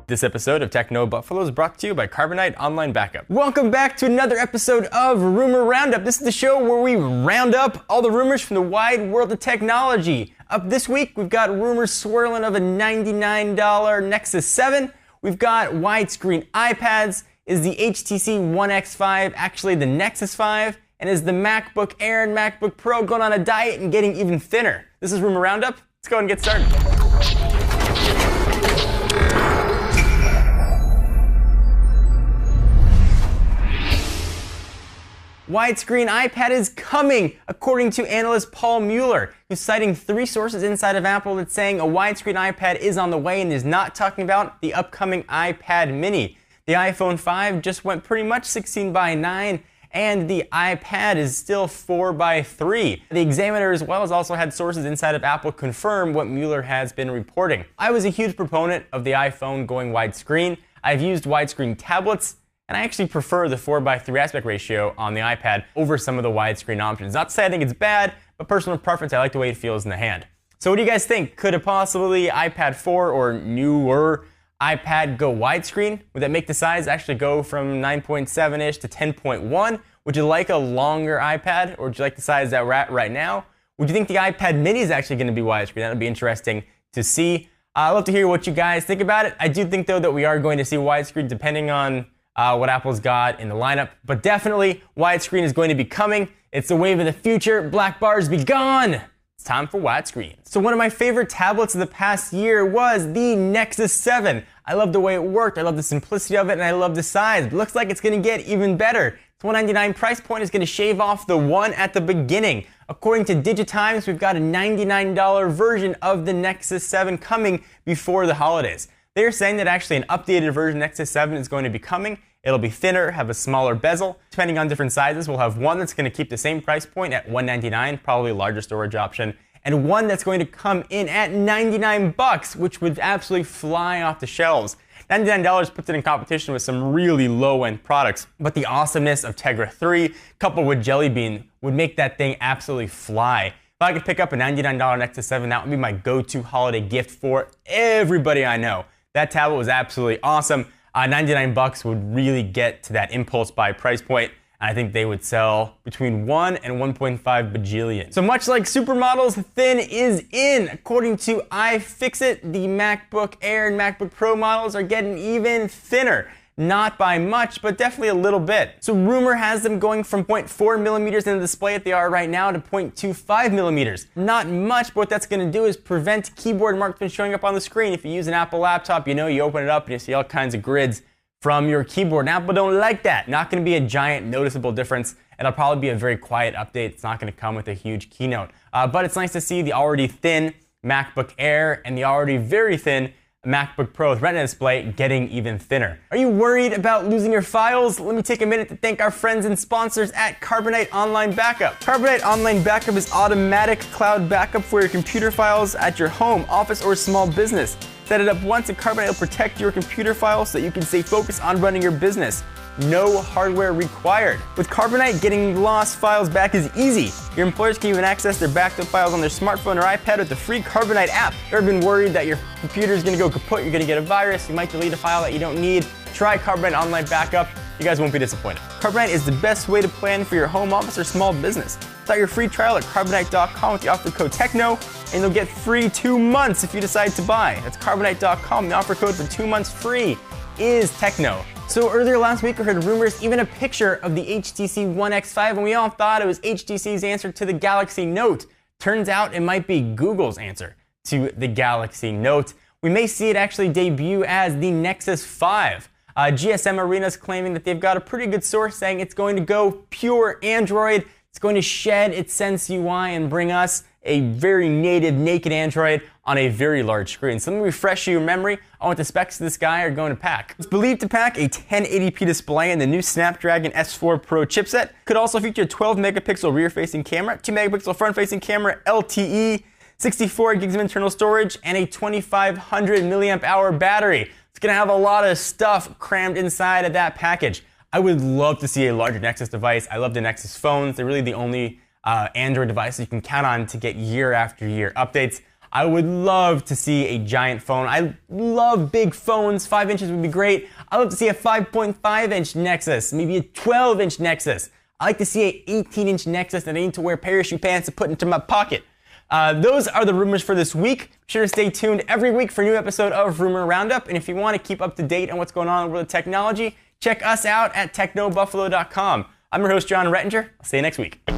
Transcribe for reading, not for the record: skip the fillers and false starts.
This episode of Techno Buffalo is brought to you by Carbonite Online Backup. Welcome back to another episode of Rumor Roundup. This is the show where we round up all the rumors from the wide world of technology. Up this week, we've got rumors swirling of a $99 Nexus 7. We've got widescreen iPads. Is the HTC One X5 actually the Nexus 5? And is the MacBook Air and MacBook Pro going on a diet and getting even thinner? This is Rumor Roundup. Let's go and get started. Widescreen iPad is coming, according to analyst Paul Mueller, who's citing 3 sources inside of Apple that's saying a widescreen iPad is on the way and is not talking about the upcoming iPad mini. The iPhone 5 just went pretty much 16:9, and the iPad is still 4:3. The Examiner as well has also had sources inside of Apple confirm what Mueller has been reporting. I was a huge proponent of the iPhone going widescreen. I've used widescreen tablets, and I actually prefer the 4:3 aspect ratio on the iPad over some of the widescreen options. Not to say I think it's bad, but personal preference, I like the way it feels in the hand. So what do you guys think? Could a possibly iPad 4 or newer iPad go widescreen? Would that make the size actually go from 9.7-ish to 10.1? Would you like a longer iPad, or would you like the size that we're at right now? Would you think the iPad mini is actually going to be widescreen? That would be interesting to see. I'd love to hear what you guys think about it. I do think, though, that we are going to see widescreen depending on what Apple's got in the lineup. But definitely, widescreen is going to be coming. It's the wave of the future. Black bars be gone. It's time for widescreen. So one of my favorite tablets of the past year was the Nexus 7. I love the way it worked. I love the simplicity of it, and I love the size. It looks like it's going to get even better. Its $199 price point is going to shave off the 1 at the beginning. According to Digitimes, we've got a $99 version of the Nexus 7 coming before the holidays. They're saying that actually an updated version of Nexus 7 is going to be coming. It'll be thinner, have a smaller bezel. Depending on different sizes, we'll have one that's going to keep the same price point at $199, probably a larger storage option, and one that's going to come in at $99, which would absolutely fly off the shelves. $99 puts it in competition with some really low-end products, but the awesomeness of Tegra 3 coupled with Jelly Bean would make that thing absolutely fly. If I could pick up a $99 Nexus 7, that would be my go-to holiday gift for everybody I know. That tablet was absolutely awesome. $99 would really get to that impulse buy price point, and I think they would sell between 1 and 1.5 bajillion. So much like supermodels, thin is in. According to iFixit, the MacBook Air and MacBook Pro models are getting even thinner. Not by much, but definitely a little bit. So rumor has them going from 0.4 millimeters in the display that they are right now to 0.25 millimeters. Not much, but what that's going to do is prevent keyboard marks from showing up on the screen. If you use an Apple laptop, you know you open it up and you see all kinds of grids from your keyboard. And Apple don't like that. Not going to be a giant noticeable difference. It'll probably be a very quiet update. It's not going to come with a huge keynote. But it's nice to see the already thin MacBook Air and the already very thin MacBook Pro with Retina display getting even thinner. Are you worried about losing your files? Let me take a minute to thank our friends and sponsors at Carbonite Online Backup. Carbonite Online Backup is automatic cloud backup for your computer files at your home, office, or small business. Set it up once and Carbonite will protect your computer files so that you can stay focused on running your business. No hardware required. With Carbonite, getting lost files back is easy. Your employers can even access their backed up files on their smartphone or iPad with the free Carbonite app. Ever been worried that your computer is going to go kaput, you're going to get a virus, you might delete a file that you don't need? Try Carbonite Online Backup. You guys won't be disappointed. Carbonite is the best way to plan for your home office or small business. Start your free trial at carbonite.com with the offer code TECHNO, and you'll get free 2 months if you decide to buy. That's carbonite.com. The offer code for 2 months free is TECHNO. So earlier last week, we heard rumors, even a picture of the HTC One X5, and we all thought it was HTC's answer to the Galaxy Note. Turns out it might be Google's answer to the Galaxy Note. We may see it actually debut as the Nexus 5. GSM Arena's claiming that they've got a pretty good source saying it's going to go pure Android. It's going to shed its Sense UI and bring us a very native, naked Android on a very large screen. So let me refresh your memory on what the specs of this guy are going to pack. It's believed to pack a 1080p display and the new Snapdragon S4 Pro chipset. Could also feature a 12 megapixel rear-facing camera, 2 megapixel front-facing camera, LTE, 64 gigs of internal storage, and a 2500 milliamp hour battery. It's gonna have a lot of stuff crammed inside of that package. I would love to see a larger Nexus device. I love the Nexus phones. They're really the only Android devices you can count on to get year after year updates. I would love to see a giant phone. I love big phones. 5 inches would be great. I'd love to see a 5.5-inch Nexus, maybe a 12-inch Nexus. I like to see a 18-inch Nexus that I need to wear parachute pants to put into my pocket. Those are the rumors for this week. Be sure to stay tuned every week for a new episode of Rumor Roundup. And if you want to keep up to date on what's going on in the world of technology, check us out at technobuffalo.com. I'm your host, John Rettinger. I'll see you next week.